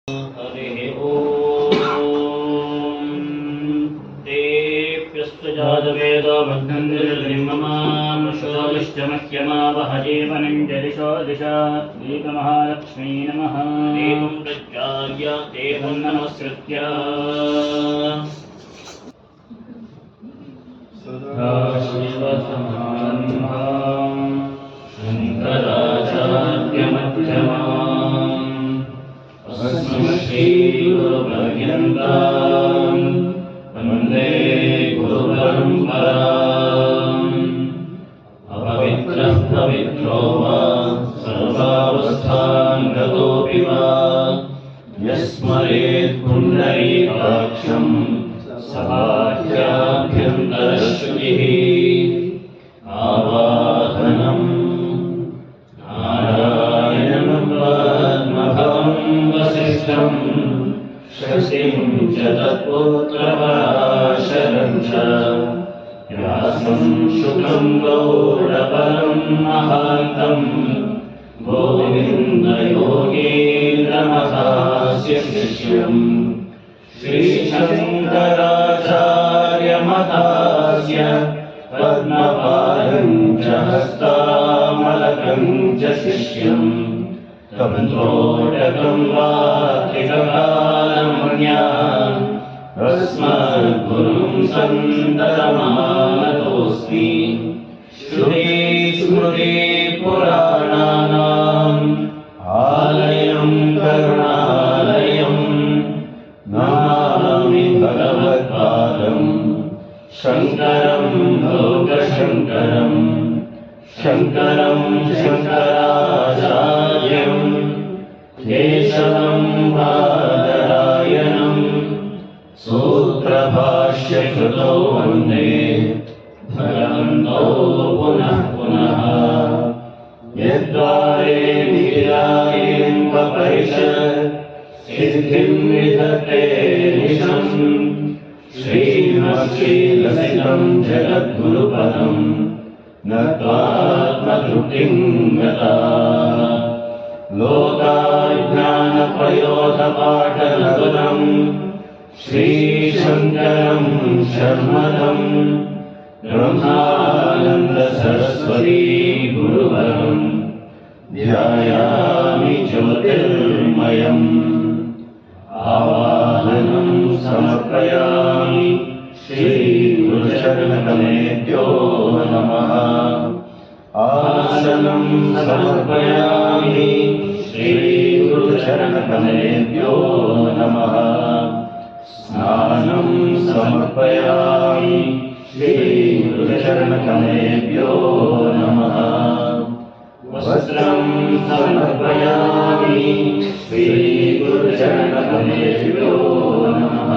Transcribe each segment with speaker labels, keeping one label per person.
Speaker 1: हरिः ॐ तेऽप्यस्तजातवेदो बद्धन्निर्लिम्ममामशोदिश्च मह्यमावह जीवनं च दिशो दिशा दीपमहालक्ष्मी नमः दीपं प्रज्वाल्य देवं नमस्कृत्य सदाशिवसमारम्भां शङ्कराचार्यमध्यमाम् अस्मद्श्रीगुरुपर्यन्तां वन्दे गुरुपरम्पराम् अपवित्रः पवित्रो वा सर्वावस्थां गतोऽपि वा यस्मरेत् पुण्डरीकाक्षं सभाभ्यन्तरश्रुतिः आवाहनम् नारायणं पद्मभवं वसिष्ठं शशिं च तत्पुत्रपराशरं च व्यासं शुकं गौडपरं महान्तं गोविन्दयोगीन्द्रमथास्य शिष्यम् श्रीशङ्कराचार्यमथास्य पद्मपादं च हस्तामलकं च शिष्यं तन्त्रोटकं वार्तिककालमन्या अस्मद्गुरुं सन्ततमानतोऽस्मि श्रुतिस्मृतिपुराणानाम् आलयं करुणालयं नमामि भगवत्पादं शङ्करं लोकशङ्करं शङ्करं शङ्कराचार्यं केशवं बादरायणं सूत्रभाष्यकृतौ वन्दे भगवन्तौ पुनः पुनः यद्वारे निरायेन्द्वपरिषत् सिद्धिं विधत्ते निशम् श्रीमत्श्रीलसितं जगद्गुरुपदं नत्वात्मतृप्तिं गता लोकाज्ञानप्रयोगपाठनगुणं श्रीशङ्करं शर्मदं ब्रह्मानन्दसरस्वती गुरुवरं ध्यायामि ज्योतिर्मयम् आवाहनं समर्पयामि श्रीगुरुचरणकमलेभ्यो नमः आसनं समर्पयामि श्रीगुरुचरणकमलेभ्यो नमः स्नानं समर्पयामि श्रीगुरुचरणकमलेभ्यो नमः वस्त्रं समर्पयामि श्रीगुरुचरणकमलेभ्यो नमः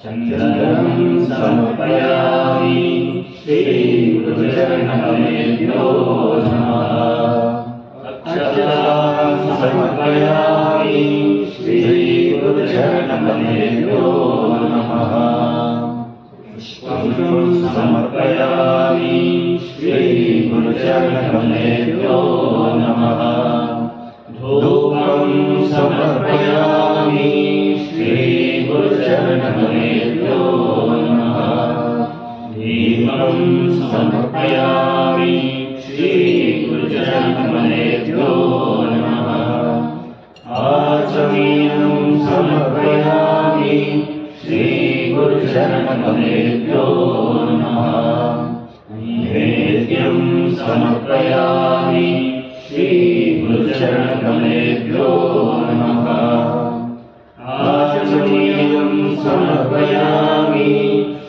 Speaker 1: चन्दनं समर्पयामि श्रीगुरुचरणकमलेभ्यो नमः अक्षतां समर्पयामि श्रीगुरुचरणकमलेभ्यो नमः पुष्पं समर्पयामि श्रीगुरुचरणकमलेभ्यो नमः धूपं समर्पयामि श्रीगुरुचरणकमलेभ्यो नमः दीपं समर्पयामि श्रीगुरुचरणकमलेभ्यो नमः आचमनीयं समर्पयामि श्रीगुरुचरणकमलेभ्यो नमः नैवेद्यं समर्पयामि श्रीगुरुचरणकमलेभ्यो नमः आचमनीयं समर्पयामि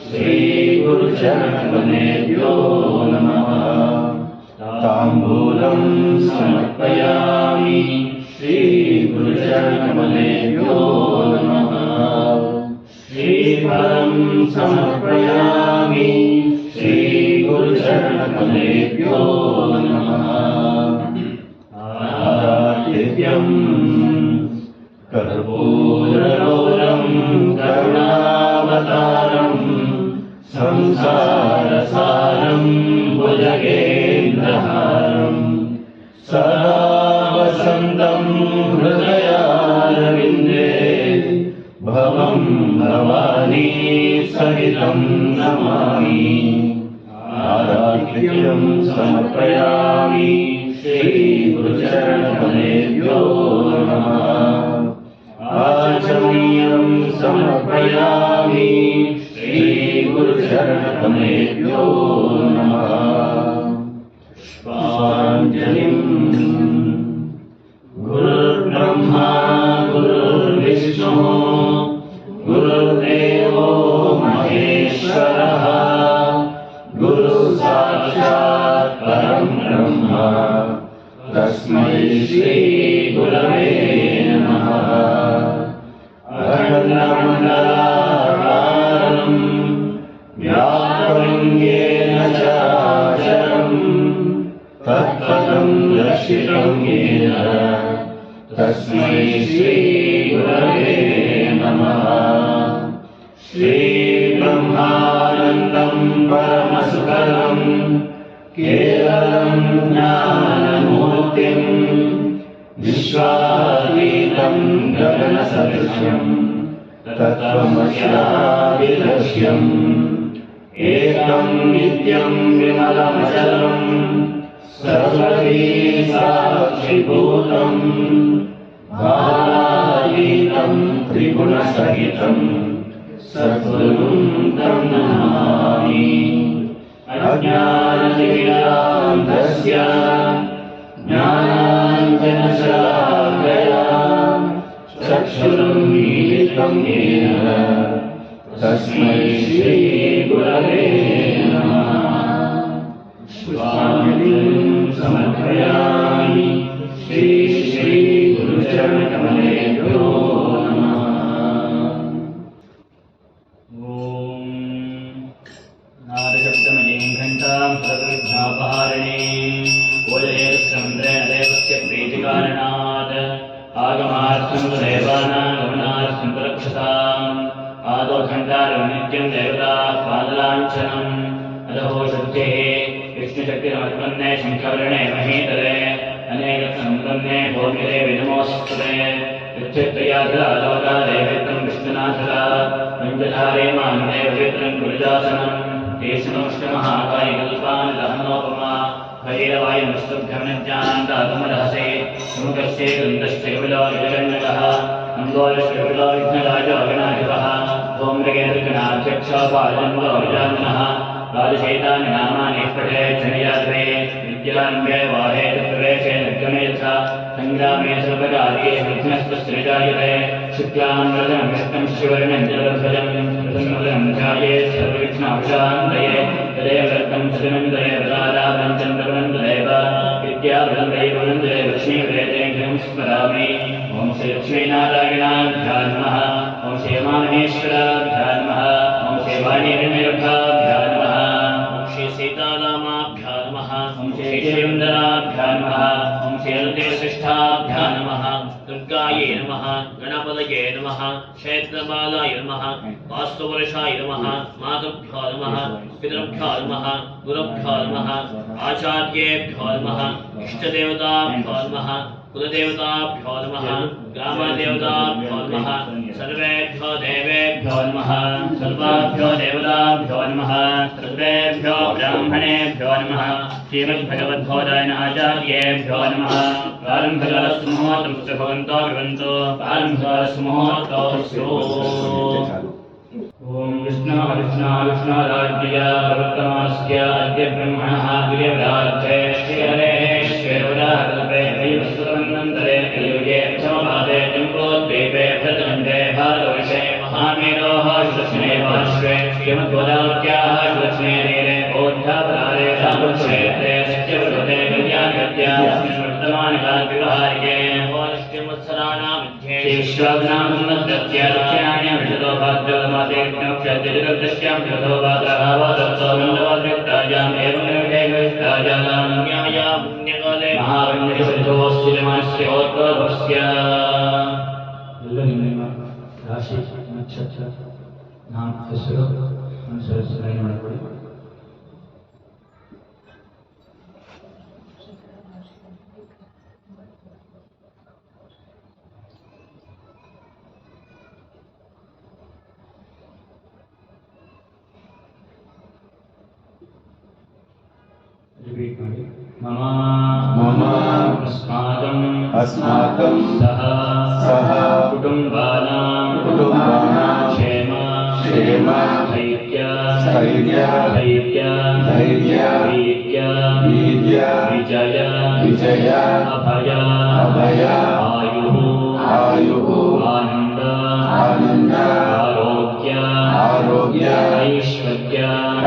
Speaker 1: श्रीगुरुचरणकमलेभ्यो नमः ताम्बूलं समर्पयामि श्रीगुरुचरणकमलेभ्यो नमः श्रीफलं समर्पयामि श्रीगुरुचरणकमलेभ्यो नमः आराध्यं कर्पूरगौरं करुणावतारं संसारसारं भुजगेन्द्रहारं सदा वसन्तं हृदयारविन्दे भवानी सहितं नमामि आराधिक्यं समर्पयामि श्रीगुरुचरणकमलेभ्यो नमः आचमनीयं समर्पयामि श्रीगुरुचरणकमलेभ्यो नमः पुष्पाञ्जलिं गुरुर्ब्रह्मा गुरुर्विष्णु गुरुर्देवो महेश्वरः गुरुसाक्षात् परं ब्रह्म तस्मै श्रीगुरवे नमः अखण्डमण्डलाकारं व्याप्तं येन चराचरं तत्पदं दर्शितं येन तस्मै श्रीगुरवे नमः श्रीब्रह्मानन्दं परमसुखदं केवलं ज्ञानमूर्तिं विश्वातीतं गगनसदृशं तत्त्वमस्यादिलक्ष्यम् एकं नित्यं विमलमचलं सर्वधी साक्षिभूतं भावातीतं त्रिगुणसहितं सद्गुरुं तं नमामि अज्ञानतिमिरान्धस्य ज्ञानाञ्जनशलाकया चक्षुरुन्मीलितं येन तस्मै श्रीगुरवे नमः पुष्पाञ्जलिं समर्पयामि श्रीगुरुचरणकमलेभ्यो नमः
Speaker 2: नारशब्दमयीं घण्टां सर्वविघ्नोपहारिणीं पूजयेश्चन्द्रेण देवस्य प्रीतिकारणात् आगमार्थं देवानां गमनार्थं रक्षताम् आदौ घण्टारं नित्यं देवता पादलाञ्छनम् अधो शुद्धिः विष्णुशक्तिरमत्पन्ने शङ्खवर्णे महीतले अनेकसम्पन्ने भोगिदेवि नमोऽस्तुते विद्युत्तयाधरालोका देवेत्रं विष्णुनाथदा पञ्चधारे मान्ये पवित्रं कुलजासनम् तेषुनोष्टमहाकायकल्पान् दहनोपमा भैरवायुमस्तुभ्यमनज्ञानान्तातमरहसे सुमुखस्य गन्धश्च कपिलो विजगण्यकः अङ्गोरश्च कपिलो विघ्नराजो गणाधिपः ओम्रगेतुगणाध्यक्षोपाजन्मो विजाननः राजशैतानि नामानि पठेत् शनियात्रे विद्यारम्भे वाहेत प्रवेशे निर्गमे यथा सङ्ग्रामे सर्वकार्ये विघ्नस्तस्त्रिजायते शुक्लाम्बरधरं विष्णुं शिवर्णं जलध्वजं प्रसन्नवदनं ध्यायेत् सर्वविघ्नोपशान्तये तदेव रक्तं सदनं तदेव राधानं चन्द्रवनं तदेव विद्यावनं दैवनं तदेव लक्ष्मीवेदें स्मरामि ॐ श्री लक्ष्मीनारायणाभ्यां नमः ॐ श्री उमामहेश्वराभ्यां नमः ॐ श्री वाणीनिर्भयाभ्यां नमः ॐ श्री सीतारामाभ्यां नमः ॐ श्री श्रीवन्दनाभ्यां नमः ॐ श्री ललितवसिष्ठाभ्यां नमः दुर्गायै नमः गणपतये नमः क्षेत्रपालाय नमः वास्तुपुरुषाय नमः मातुभ्यो नमः पितृभ्यो नमः गुरुभ्यो नमः आचार्येभ्यो नमः इष्टदेवताभ्यो नमः कुलदेवताभ्यो नमः ग्रामदेवताभ्यो नमः सर्वेभ्यो देवेभ्यो नमः सर्वाभ्यो देवताभ्यो नमः सर्वेभ्यो ब्राह्मणेभ्यो नमः श्रीमद्भगवद्बोधायन आचार्येभ्यो नमः प्रारम्भकालस्तु मुहूर्तमस्तु भवन्तो विभवन्तु प्रारम्भकालस्तु मुहूर्तोऽस्तु ॐ विष्णु विष्णुराज्ञया प्रवर्तमानस्य अद्य ब्रह्मणः गिरिव्राध्ये श्रीहरेः श्रीवराहकल्पे वैवस्वतमन्वन्तरे कलियुगे प्रथमपादे जम्बोद्वीपे भरतखण्डे भारतवर्षे महामेरोः सुदक्षिणे पार्श्वे श्रीमद्गोदावत्याः सुदक्षिणे तीरे बौद्धापरारे रामक्षेत्रे सत्यव्रते कल्याणगत्या वर्तमानकालव्यवहारिके वत्सराणां मध्ये विश्वानां मद्गत्या दक्षिणाय विशदो भाद्रपदमासे नक्षत्रजगद्दश्यां विशदो भाद्रभावदत्तो मण्डलवाद्रक्तायाम् एवं निर्वेगविष्टायां न्याया पुण्यकाले महावण्यशब्दोऽस्तिलमास्य ओद्भवस्य राशि नक्षत्र नाम ಹೆಸರು ಅನುಸರಿಸಿ ಮಾಡಿಕೊಳ್ಳಿ मम अस्माकं सह कुटुम्बानां क्षेम स्थैर्य वीर्य विजय अभय आयुः आनंद आरोग्य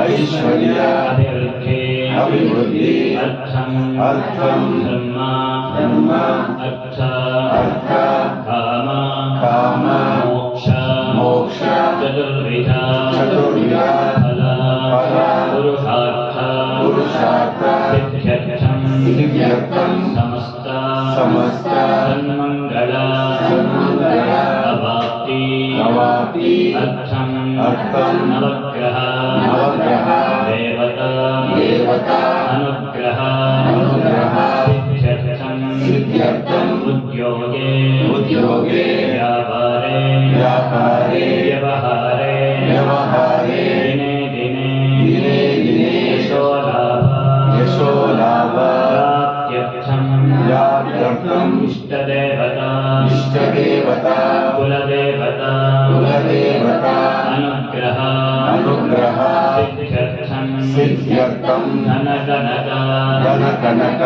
Speaker 2: ऐश्वर्य अभिवृद्धि अर्थम धर्म अर्थ काम मोक्ष चतुर्विधा फल पुरुषार्थ सिद्ध्यर्थम समस्त सन्मंगल अवाप्ति अर्थम नवग्रह देवता अनुग्रह सिद्ध्यर्थम उद्योगे व्यापारे व्यवहारे दिने यशो लाभ प्राप्त्यर्थम इष्टदेवता कुलदेवता अनुग्रह सिद्ध्यर्थम धनकनक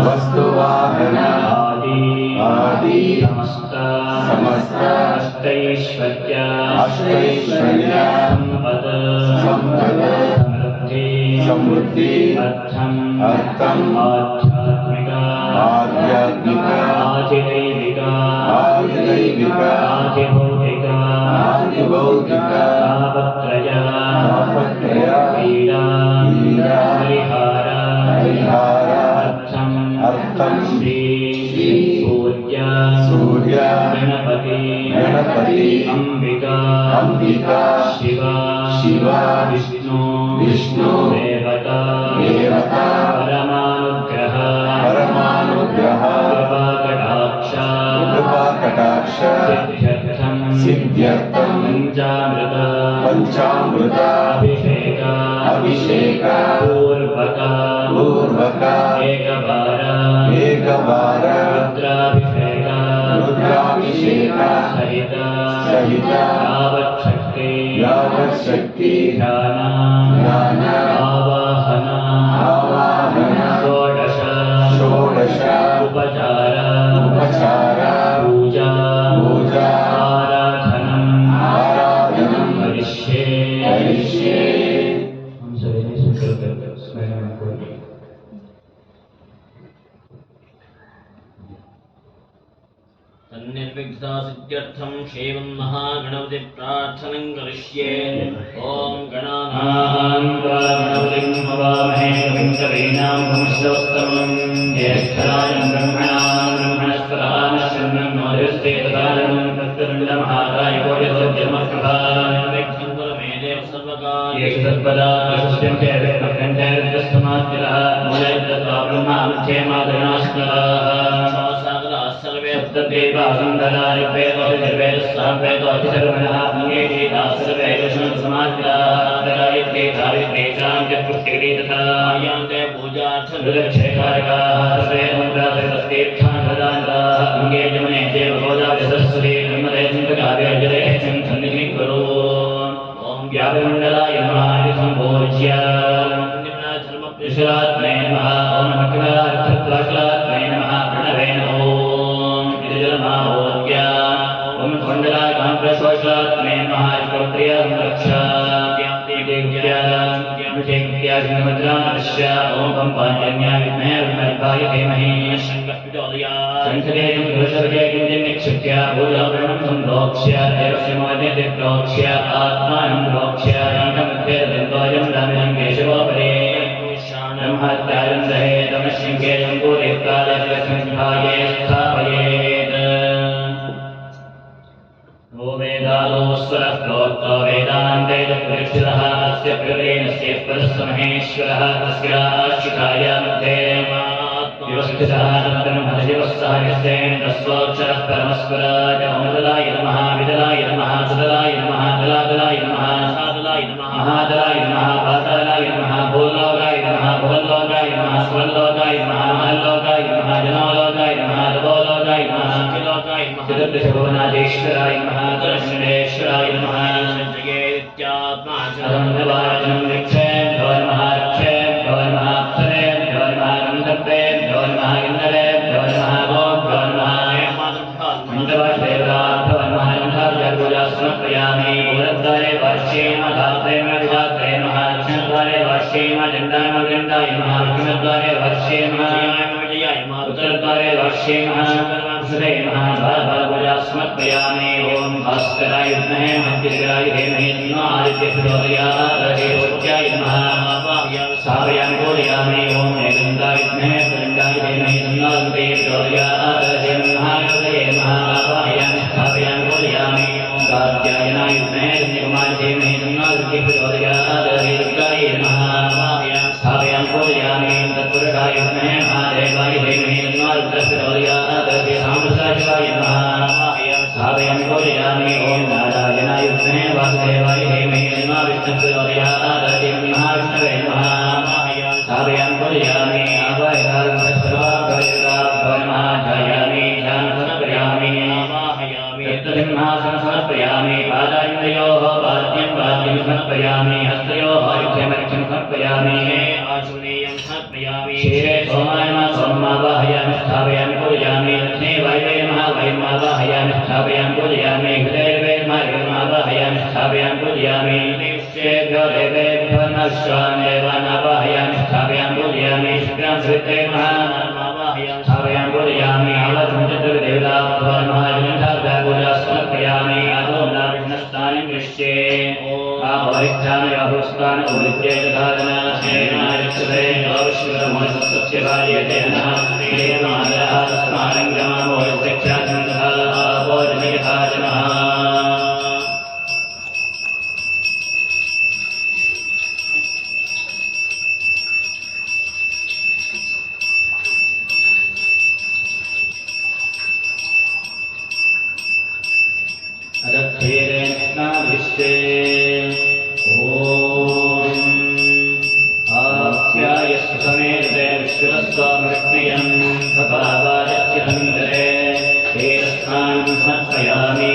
Speaker 2: वस्तुवाहन आदि समस्त अष्टैश्वर्य संपद समृद्धि अर्थम आध्यात्मिक आधिभौतिक तापत्रय पीडा परिहार अर्थम श्री सूर्य गणपति अंबिका शिव विष्णु देवता परमानुग्रह कृपा कटाक्ष सिद्ध्यर्थम पंचामृत अभिषेक पूर्वक एक बार रुद्राभिषेक सहित यावत् शक्ति ध्यान आवाहन षोडश उपचार पूजा आराधनम करिष्ये हम सभी ने संकल्प स्मरण करें।
Speaker 1: तन्निर्विघ्नसिद्ध्यर्थं शैवं महागणपति प्रार्थनं करिष्ये। ॐ गणानां गणपतिं हवामहे कविं कवीनां भूमिष्ठोत्तमं ज्येष्ठराजं ब्रह्मणस्पदान शरणं नोदिस्ते तदानं तत्तुण्डमहाकाय कोटिसुजन्मप्रभा निर्विघ्नं कुरु मे देव सर्वकार्येषु सर्वदा प्रशस्त्यं च विघ्नं च रुद्रस्तमात्तिरः मूलयत्तत्वा ब्रह्मामुख्ये मातृनास्मरः व्यापमंडलाय नमः संभोज्य धर्मप्रसादात्मै नमः ओम नमः प्रणवे नमः ओम मंडलाय कांप्रशोषात्मै नमः प्रिया रक्षा ओम पंपान्या विद्महे विद्महे धीमहि शंकरेण पुरुषर्येण निक्षिप्य भूयावरणं संप्रोक्ष्य देवस्य मोदे प्रोक्ष्य आत्मानं प्रोक्ष्य मध्ये दन्तोयं रामं केशवपरे ब्रह्मत्यायं दहे तमश्चिङ्केयं पूरिकालस्य संस्थाये स्थापयेत् ओ वेदालोस्वरः प्रोक्तो वेदान्ते प्रतिष्ठितः अस्य प्रवेणस्य परस्महेश्वरः तस्य आश्रिताय मध्ये व्यवस्थितः अनन्तरं हरिवस्सायस्तेन तस्वोक्षरः परमस्वराय अमृतलाय नमः विदलाय नमः सुदलाय नमः दलादलाय नमः सादलाय नमः महादलाय नमः पातालाय नमः भूलोकाय नमः भुवल्लोकाय स्वल्लोकाय नमः महल्लोकाय नमः जनोलोकाय नमः तपोलोकाय नमः लोकाय नमः चतुर्दशभुवनाधीश्वराय नमः दर्शनेश्वराय नमः संजयेत्यात्माचरणवाचनं वृक्षेभ्यो नमः रक्षेभ्यो नमः अप्सरेभ्यो नमः गन्धर्वेभ्यो नमः किन्नरेभ्यो नमः गोभ्यो नमः मण्डपदेवताभ्यो नमः गन्धर्वपूजा समर्पयामि मूलद्वारे वार्ष्येम धात्रेम विधात्रे नमः दक्षिणद्वारे वार्ष्येम दण्डाय नमः दक्षिणद्वारे वार्ष्येम उत्तरद्वारे वार्ष्येम पूजा समर्पयामि ओम भास्कराय विद्महे महावीराय धीमहि तन्नो आदित्यः प्रचोदयात् देवोत्याय नमः स्थापयामि पूजयामि ओम मेघनाय विद्महे प्रचण्डाय धीमहि तन्नो अग्निः प्रचोदयात् महायोगये नमः स्थापयामि पूजयामि ओम कात्यायनाय विद्महे कन्याकुमारी धीमहि तन्नो अग्निः प्रचोदयात् दुर्गाय नमः स्थापयामि पूजयामि तत्पुरुषाय विद्महे महादेवाय धीमहि तन्नो रुद्रः प्रचोदयात् साम्बशिवाय नमः स्थापयामि पूजयामि ओम नारायणाय विद्महे वासुदेवाय धीमहि तन्नो विष्णुः प्रचोदयात् महाविष्णवे नमः स्थापयामि पूजयामि ध्यायामि ध्यानसमर्पयामि सिंहासनं समर्पयामि पादायुधयोः पाद्यं समर्पयामि हस्तयोः अर्घ्यमर्घ्यं समर्पयामि आशुनेयं समर्पयामि क्षीरे सोममावाहयामि स्थापयामि पूजयामि रत्ने वायवे नमः वायुमावाहयामि स्थापयामि पूजयामि हृदये मावाहयामि स्थापयामि पूजयामि देवेभ्यो देवेभ्यो नश्वान् देवानावाहयामि स्थापयामि पूजयामि शुक्रां सवित्रे नमः स्थापयामि पूजयामि आवत्मचतुर्देवताभ्यो नमः पूजा समर्पयामि आदो नाविष्णस्तानि दृश्ये आभरिष्ठानि आभुस्तानि उदित्ये दधातना श्रेणारिक्षते नवश्वरमोसस्य वार्यते नः श्रीमादरः तस्मारङ्गमामो शिक्षाचं तथा भोजनयथा जनः अदक्षेरेणाविश्वे ॐ आप्यायस्तु समेते विश्वस्वामृष्णियं भवावाजस्य हन्तरे तेरस्नानं समर्पयामि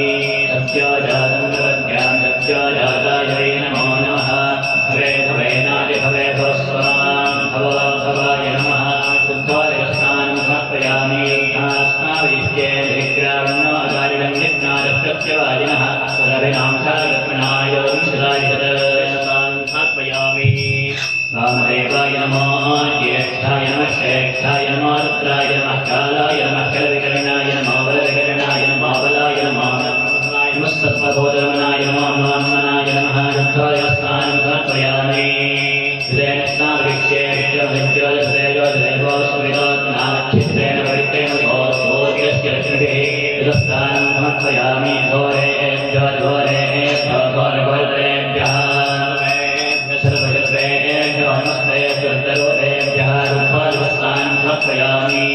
Speaker 1: सत्याजातं प्रवद्यां सत्याजाताय वै नमो नमः भवे भवेनादि भवे भवस्वान् भवाय नमः शुद्धादिस्नानं समर्पयामि स्नाविष्टे विग्रावणो अगारिणं यज्ञारप्रत्यवादिनः सुरभिनांसाय समर्पयामि वामदेवाय नमो ज्येष्ठाय नमः श्रेष्ठाय नमो रुद्राय नमः कालाय नमः कलविकरणाय नमो बलविकरणाय नमो बलाय नमो नमः सत्त्वबोधरमणाय नमो नमः शुद्धाय स्नानं समर्पयामि हृदयेन स्नाविष्ये विद्योजसुदेवोस्विदोत्नाक्षित्रेण पवित्रेण भोज्यस्य लक्ष्मीभिः स्नानं समर्पयामि घोरेभ्यो घोरेभ्यः सर्वजत्वेभ्यो नमस्ते सुरतरोदेभ्यः रुद्धादिवस्नानं समर्पयामि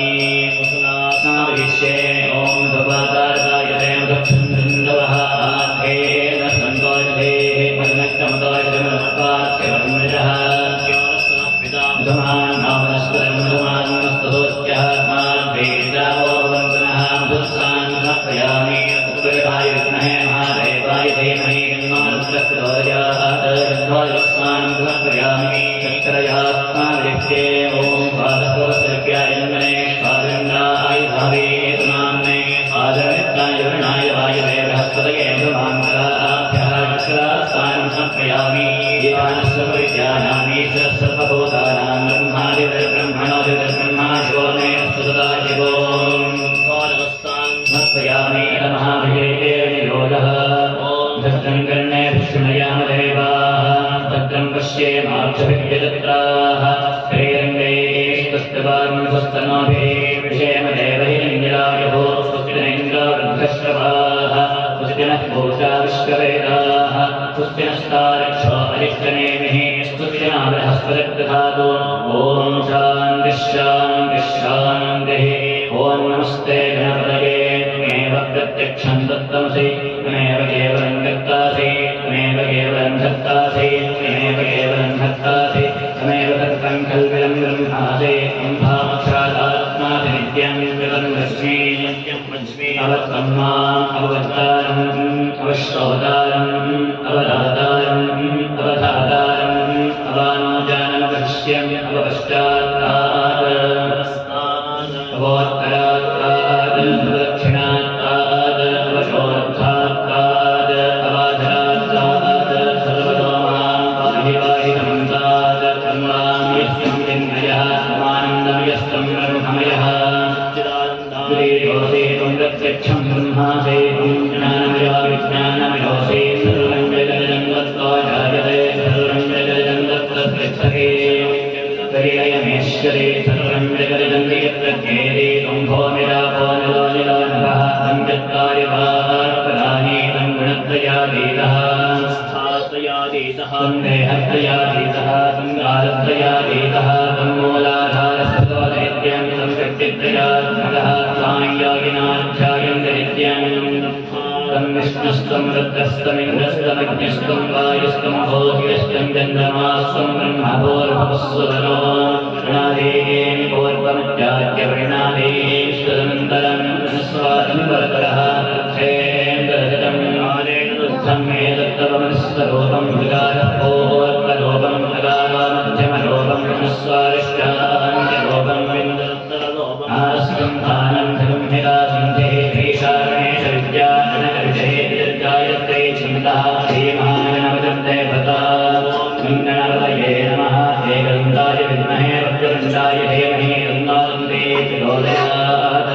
Speaker 1: स्नाविष्ये ॐ धुपातारकायते दक्षिणन्दवः आधेन सन्तोषधेः परिणष्टमतोषमपास्य वरुणजः धुमान् नामनस्परं धुमान् नस्तोत्यः माद्वेदावो वन्दनः मधुस्नानं समर्पयामि तत्पुरुषाय विद्महे महादेवाय धीमहि तन्नो रुद्रः प्रचोदयात् रुद्धादिवस्नानं समर्पयामि शर्करयात्माविष्टे ॐ पादपूर्वसर्प्याय जन्मने स्वादरङ्गाय भावे नाम्ने स्वादरनित्याय वरुणाय वायवे बृहस्पतये धुमान्तराभ्यः शर्करास्नानं समर्पयामि ईशानस्वविद्यानामी सर्वभूतानां ब्रह्मादिब्रह्मणोदिब्रह्मा शिवो मे सदा शिवो समर्पयामि नमः विजयेर्निरोधः भद्रं कर्णेभिः शृणुयाम देवाः भद्रं पश्येमाक्षभिर्यजत्राः श्रीरङ्गैस्तस्तवान्वस्तनोभिः विषेम देवैरिन्द्रायुः स्वस्ति न इन्द्रो वृद्धश्रवाः स्वस्ति नः पूषा विश्ववेदाः स्वस्ति नस्तारक्षो अरिष्टनेमिः स्वस्ति न बृहस्पतिर्दधातु ॐ शान्तिः शान्तिः शान्तिः ॐ नमस्ते गणपतये त्वमेव प्रत्यक्षं तत्त्वमसि त्वमेव केवलं कर्तासि त्वमेव केवलं धर्तासि त्वमेव केवलं भक्तासि त्वमेव तत्त्वं कल्पितं ब्रह्मासि अवत्सम्माम् अववत्तारम् अवश्रोतारम् अवदातारम् अवधातारम् अवानोजानमपश्यम् अवपश्चात्तात् अवोत्तरात्तात् अवदक्षिणात्तात् अवशोरर्थात्तात् अवाधरात्तात् सर्वतो मां पाहि पाहि नमन्तात् तन्मां यस्तं चिन्मयः समानन्दमयस्तं ब्रह्ममयः श्रीयोसे त्वं प्रत्यक्षं ब्रह्मासे त्वं ज्ञानमयो विज्ञानमयोसे सर्वं जगदजं तत्त्वा जायते सर्वं जगदजं तत्त्वस्पृच्छते त्वयमेश्वरे सर्वं जगदजं यत्प्रत्येते त्वं भौमिरापो निलो निलो नभः तं चत्वारिवाहारपदानि तं गुणत्रयातीतः तं देहत्रयातीतः तं कालत्रयातीतः तं मूलाधारस्वतोदैत्यं तं शक्तित्रयात्मकः साङ्योगिनाध्यायं तं विष्णुस्तं रुद्रस्तमिन्द्रस्तमग्निस्तं वायुस्तं भोगिस्तं चन्द्रमास्तं ब्रह्मभूर्भुवस्सुतनो गणादेः पूर्वमध्यात्य परिणादेश्वरन्तरं स्वादं वरतरः क्षेन्द्रजटं नादेशुद्धं मे दत्तवमस्वरूपं विकारपोर्वरूपं विकारामध्यमरूपं स्वारिष्टान्त्यरूपं विन्दत्तरलोपम् आस्कन्धानं धनुर्हिरासन्धेः भीषागणेश विद्यागणकविषये चिन्ता श्रीमहागणपतये भता गणपतये नमः एकदन्ताय विद्महे वक्रतुण्डाय धीमहि तन्नो प्रचोदयात्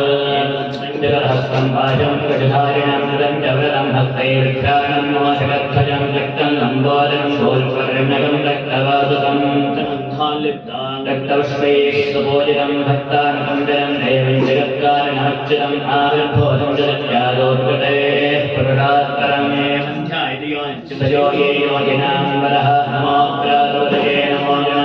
Speaker 1: जगहस्तं पाशं गजधारिणं मृदं च व्रतं हस्तैर्घ्राणं मोषगध्वजं रक्तं लम्बोदरं भूर्वर्णकं रक्तवासुकं रक्तपुष्पैः सुपूजितं भक्तानुकम्पितं देवं जगत्कारणमच्युतम् आविर्भूतं जगत्यादोद्गतेः पुरुषात्परम् तयो ये योगिनां वरः नमो प्रातोदये